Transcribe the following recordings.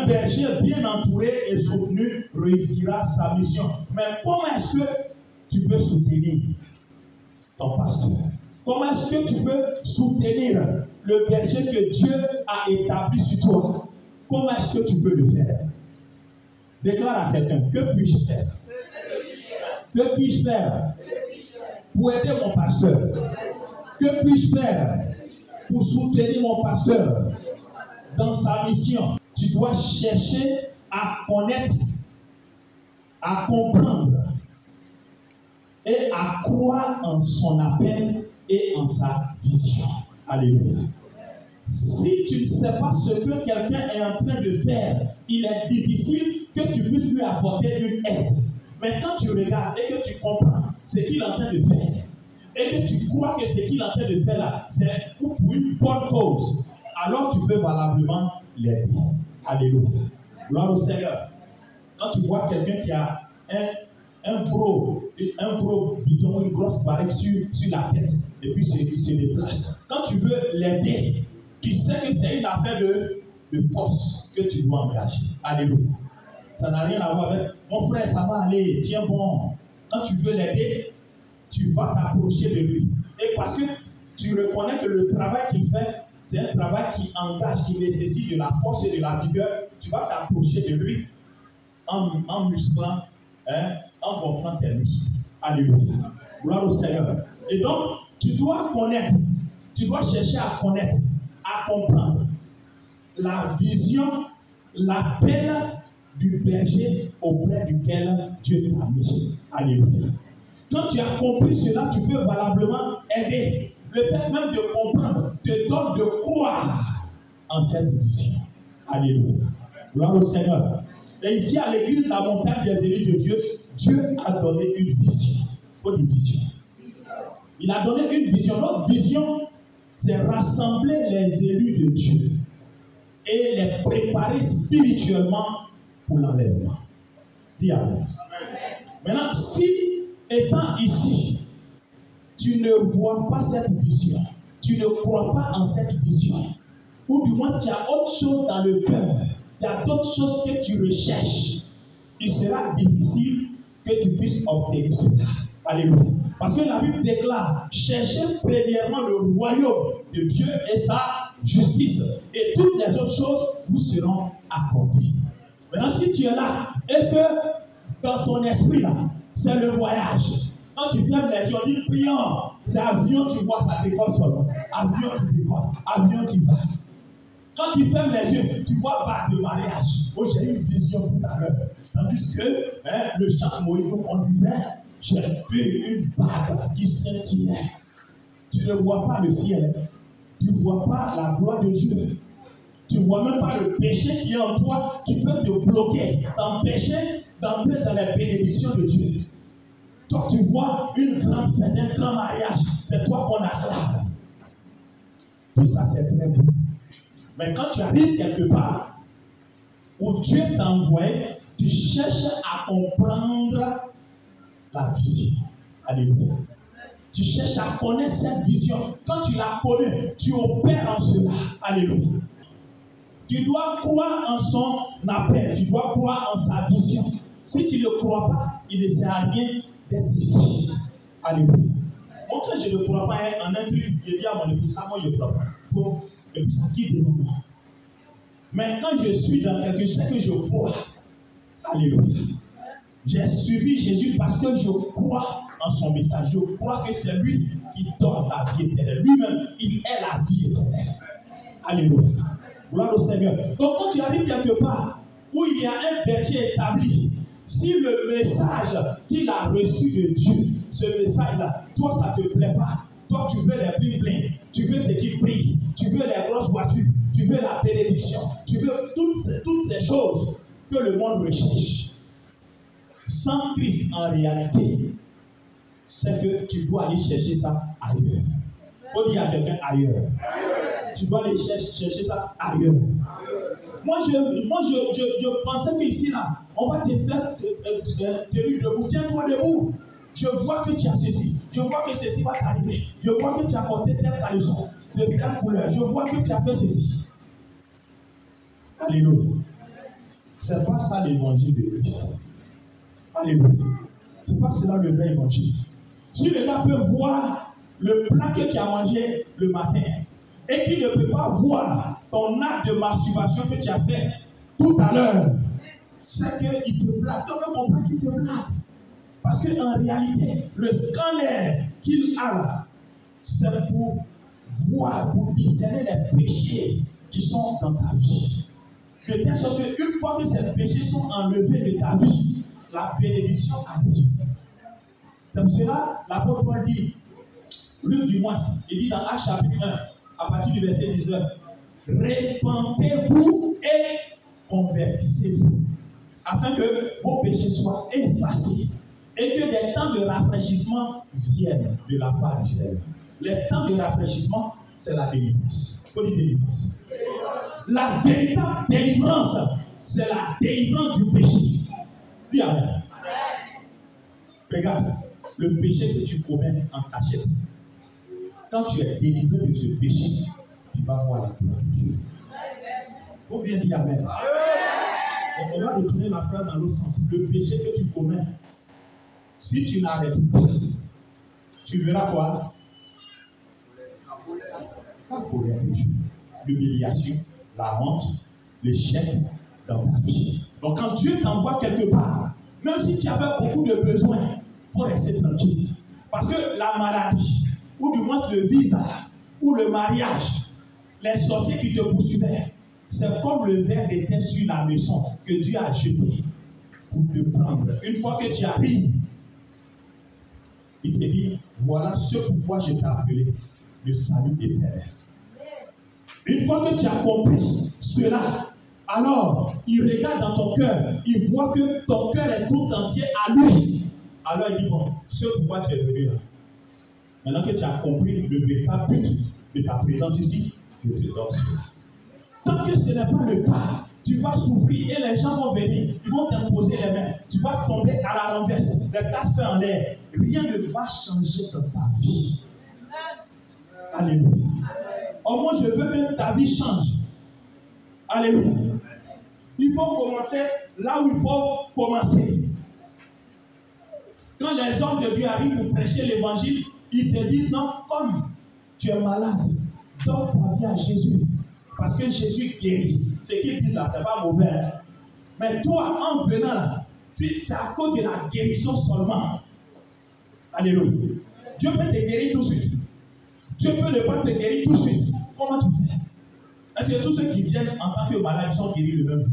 Un berger bien entouré et soutenu réussira sa mission. Mais comment est-ce que tu peux soutenir ton pasteur? Comment est-ce que tu peux soutenir le berger que Dieu a établi sur toi? Comment est-ce que tu peux le faire? Déclare à quelqu'un, que puis-je faire? Que puis-je faire pour aider mon pasteur? Que puis-je faire pour soutenir mon pasteur dans sa mission? Tu dois chercher à connaître, à comprendre et à croire en son appel et en sa vision. Alléluia. Si tu ne sais pas ce que quelqu'un est en train de faire, il est difficile que tu puisses lui apporter une aide. Mais quand tu regardes et que tu comprends ce qu'il est en train de faire, et que tu crois que ce qu'il est en train de faire là, c'est pour une bonne cause, alors tu peux valablement l'aider. Alléluia. Gloire au Seigneur. Quand tu vois quelqu'un qui a un gros bidon, une grosse barrique sur la tête, et puis il se déplace. Quand tu veux l'aider, tu sais que c'est une affaire de force que tu dois engager. Alléluia. Ça n'a rien à voir avec mon frère, ça va aller, tiens bon. Quand tu veux l'aider, tu vas t'approcher de lui. Et parce que tu reconnais que le travail qu'il fait, c'est un travail qui engage, qui nécessite de la force et de la vigueur, tu vas t'approcher de lui en musclant, en gonflant tes muscles. Alléluia. Gloire au Seigneur. Et donc, tu dois connaître, tu dois chercher à connaître, à comprendre la vision, l'appel du berger auprès duquel Dieu t'a mis. Alléluia. Quand tu as compris cela, tu peux valablement aider. Le fait même de comprendre te donne de croire en cette vision. Alléluia. Gloire au Seigneur. Et ici à l'église, la montagne des élus de Dieu, Dieu a donné une vision. Pas une vision. Il a donné une vision. Notre vision, c'est rassembler les élus de Dieu et les préparer spirituellement pour l'enlèvement. Dis Amen. Maintenant, si étant ici, tu ne vois pas cette vision, tu ne crois pas en cette vision, ou du moins tu as autre chose dans le cœur, il y a d'autres choses que tu recherches, il sera difficile que tu puisses obtenir cela. Alléluia. Parce que la Bible déclare, cherchez premièrement le royaume de Dieu et sa justice, et toutes les autres choses vous seront accordées. Maintenant, si tu es là et que dans ton esprit là, c'est le voyage. Quand tu fermes les yeux, on dit prions. C'est avion qui voit, ça décolle seulement. Avion qui décolle, avion qui va. Quand tu fermes les yeux, tu vois bague de mariage. Oh, j'ai eu une vision tout à l'heure. Tandis que le chant Moïse nous conduisait, j'ai vu une bague qui scintillait. Tu ne vois pas le ciel. Tu ne vois pas la gloire de Dieu. Tu ne vois même pas le péché qui est en toi, qui peut te bloquer, t'empêcher d'entrer dans les bénédictions de Dieu. Toi, tu vois une grande fête, un grand mariage, c'est toi qu'on acclame. Tout ça, c'est très beau. Mais quand tu arrives quelque part où Dieu t'a envoyé, tu cherches à comprendre la vision. Alléluia. Tu cherches à connaître cette vision. Quand tu la connais, tu opères en cela. Alléluia. Tu dois croire en son appel. Tu dois croire en sa vision. Si tu ne crois pas, il ne sert à rien d'être ici. Alléluia. Moi, quand je ne crois pas en un truc, je dis à mon épouse, ça, moi, je ne crois pas. Et puis ça quitte devant moi. Mais quand je suis dans quelque chose que je crois, alléluia. J'ai suivi Jésus parce que je crois en son message. Je crois que c'est lui qui donne la vie éternelle. Lui-même, il est la vie éternelle. Alléluia. Gloire au Seigneur. Donc quand tu arrives quelque part où il y a un berger établi, si le message qu'il a reçu de Dieu, ce message-là, toi ça ne te plaît pas, toi tu veux les bling-bling, tu veux ce qui brille, tu veux les grosses voitures, tu veux la bénédiction, tu veux toutes ces choses que le monde recherche. Sans Christ en réalité, c'est que tu dois aller chercher ça ailleurs. Faut dire à quelqu'un ailleurs. Tu dois aller chercher ça ailleurs. Moi, je pensais qu'ici, là, on va te faire tenir debout. Tiens-toi debout. Je vois que tu as ceci. Je vois que ceci va t'arriver. Je vois que tu as porté telle caleçon, de telle couleur. Je vois que tu as fait ceci. Alléluia. C'est pas ça l'évangile de Christ. Alléluia. C'est pas cela le vrai évangile. Si le gars peut voir le plat que tu as mangé le matin et qu'il ne peut pas voir ton acte de masturbation que tu as fait tout à l'heure, c'est qu'il te blague. Tu peux comprendre qu'il te blague. Parce qu'en réalité, le scanner qu'il a là, c'est pour voir, pour discerner les péchés qui sont dans ta vie. De telle sorte qu'une fois que ces péchés sont enlevés de ta vie, la bénédiction arrive. C'est pour cela, l'apôtre Paul dit, Luc du moins, il dit dans Actes chapitre 1, à partir du verset 19, répentez-vous et convertissez-vous, afin que vos péchés soient effacés et que des temps de rafraîchissement viennent de la part du Seigneur. Les temps de rafraîchissement, c'est la délivrance. Il faut dire délivrance. La véritable délivrance, c'est la délivrance du péché. Dis amen. Regarde, le péché que tu commets en cachette, quand tu es délivré de ce péché, tu vas voir la gloire de Dieu. Il faut bien dire amen. On va retourner la phrase dans l'autre sens. Le péché que tu commets, si tu n'arrêtes pas, tu verras quoi? La colère de Dieu, l'humiliation, la honte, l'échec dans ta vie. Donc quand Dieu t'envoie quelque part, même si tu avais beaucoup de besoins, il faut rester tranquille. Parce que la maladie, ou du moins le visa, ou le mariage, les sorciers qui te poursuivaient, c'est comme le ver d'étain sur la leçon que Dieu a jeté pour te prendre. Une fois que tu arrives, il te dit, voilà ce pourquoi je t'ai appelé le salut éternel. Une fois que tu as compris cela, alors il regarde dans ton cœur, il voit que ton cœur est tout entier à lui. Alors il dit, bon, ce pourquoi tu es venu là. Maintenant que tu as compris le véritable but de ta présence ici, je te donne. Tant que ce n'est pas le cas, tu vas souffrir et les gens vont venir, ils vont t'imposer les mains, tu vas tomber à la renverse, les tas faits en l'air. Rien ne va changer dans ta vie. Alléluia. Au moins, je veux que ta vie change. Alléluia. Il faut commencer là où il faut commencer. Quand les hommes de Dieu arrivent pour prêcher l'évangile, ils te disent non, comme tu es malade, donne ta vie à Jésus. Parce que Jésus guérit. Ce qu'ils disent là, ce n'est pas mauvais. Hein? Mais toi, en venant là, si c'est à cause de la guérison seulement. Alléluia. Dieu peut te guérir tout de suite. Dieu peut ne pas te guérir tout de suite. Comment tu fais? Est-ce que tous ceux qui viennent en tant que malades sont guéris le même jour?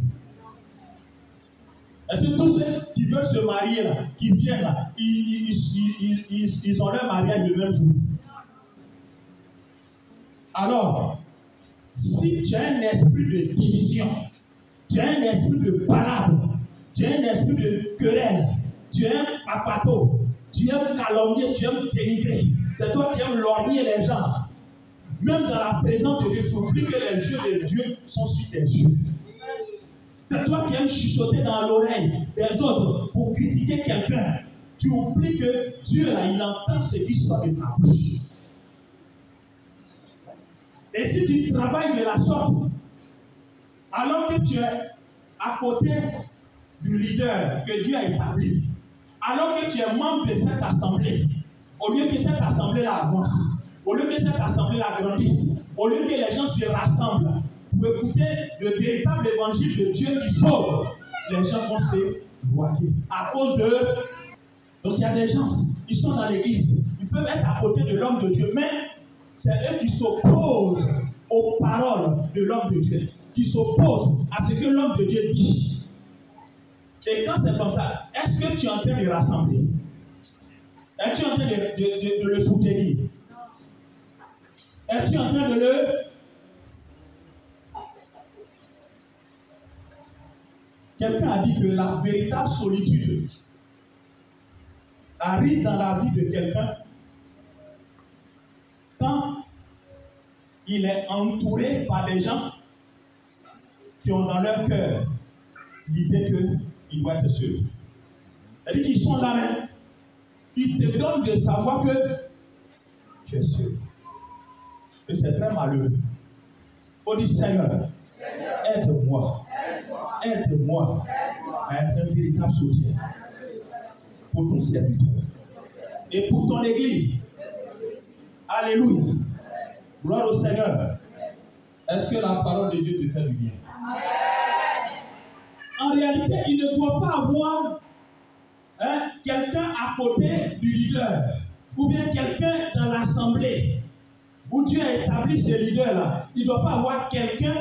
Est-ce que tous ceux qui veulent se marier là, qui viennent là, ils ont leur mariage le même jour? Alors, si tu as un esprit de division, tu as un esprit de palabre, tu as un esprit de querelle, tu es un papato, tu aimes calomnier, tu aimes dénigrer, c'est toi qui aimes lorgner les gens. Même dans la présence de Dieu, tu oublies que les yeux de Dieu sont sur tes yeux. C'est toi qui aimes chuchoter dans l'oreille des autres pour critiquer quelqu'un. Tu oublies que Dieu, là, il entend ce qui sort de ta bouche. Et si tu travailles de la sorte, alors que tu es à côté du leader que Dieu a établi, alors que tu es membre de cette assemblée, au lieu que cette assemblée-là avance, au lieu que cette assemblée-là grandisse, au lieu que les gens se rassemblent pour écouter le véritable évangile de Dieu qui sauve, les gens vont se noyer à cause de... Donc il y a des gens, ils sont dans l'église, ils peuvent être à côté de l'homme de Dieu, mais c'est eux qui s'opposent aux paroles de l'homme de Dieu, qui s'opposent à ce que l'homme de Dieu dit. Et quand c'est comme ça, est-ce que tu es en train de rassembler? Es-tu en train de le soutenir? Es-tu en train de le... Quelqu'un a dit que la véritable solitude arrive dans la vie de quelqu'un quand il est entouré par des gens qui ont dans leur cœur l'idée qu'il doit être seul. C'est-à-dire qu'ils sont là même. Ils te donnent de savoir que tu es seul. Et c'est très malheureux. Il faut dire Seigneur, aide-moi. aide-moi à être un véritable soutien pour ton serviteur et pour ton église. Alléluia. Gloire au Seigneur. Est-ce que la parole de Dieu te fait du bien? En réalité, il ne doit pas avoir quelqu'un à côté du leader ou bien quelqu'un dans l'assemblée où Dieu a établi ce leader-là. Il ne doit pas avoir quelqu'un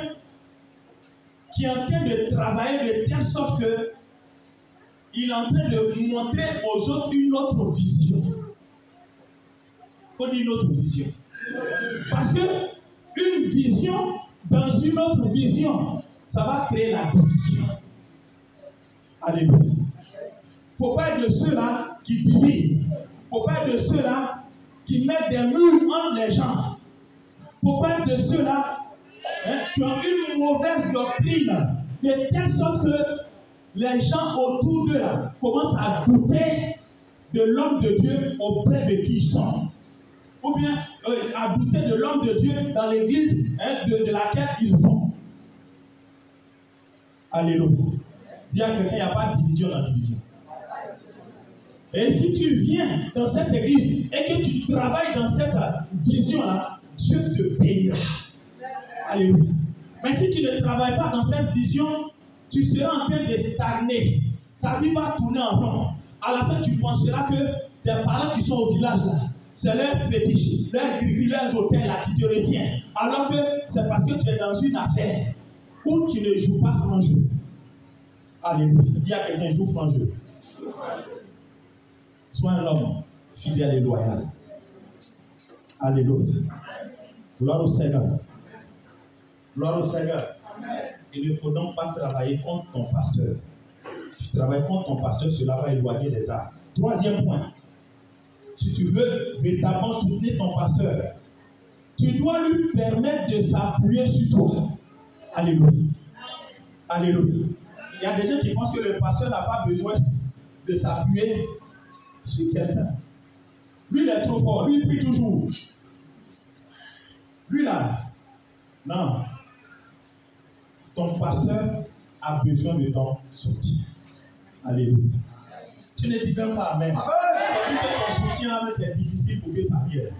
qui est en train de travailler de telle sorte que il est en train de montrer aux autres une autre vision. Faut dire une autre vision. Parce que une vision dans une autre vision, ça va créer la division. Alléluia. Il ne faut pas être de ceux-là qui divisent. Il ne faut pas être de ceux-là qui mettent des murs entre les gens. Il ne faut pas être de ceux-là qui ont une mauvaise doctrine, de telle sorte que les gens autour d'eux commencent à douter de l'homme de Dieu auprès de qui ils sont. Ou bien à douter de l'homme de Dieu dans l'église de laquelle ils vont. Alléluia. Dis à quelqu'un, il n'y a pas de division dans la division. Et si tu viens dans cette église et que tu travailles dans cette vision-là, Dieu te bénira. Alléluia. Mais si tu ne travailles pas dans cette vision, tu seras en train de stagner. Ta vie va tourner en rond. À la fin, tu penseras que tes parents qui sont au village là, c'est leur fétiche, leur grille, leurs hôtels là qui te retiennent. Alors que c'est parce que tu es dans une affaire où tu ne joues pas franc jeu. Alléluia. Dis à quelqu'un, joue franc jeu. Sois un homme fidèle et loyal. Alléluia. Gloire au Seigneur. Gloire au Seigneur. Il ne faut donc pas travailler contre ton pasteur. Tu travailles contre ton pasteur, cela va éloigner les âmes. Troisième point. Si tu veux véritablement soutenir ton pasteur, tu dois lui permettre de s'appuyer sur toi. Alléluia. Alléluia. Il y a des gens qui pensent que le pasteur n'a pas besoin de s'appuyer sur quelqu'un. Lui, il est trop fort. Lui, il prie toujours. Lui, là, non. Ton pasteur a besoin de ton soutien. Alléluia. Tu ne dis même pas Amen. Quand tu dis que ton soutien, c'est difficile pour que ça vienne.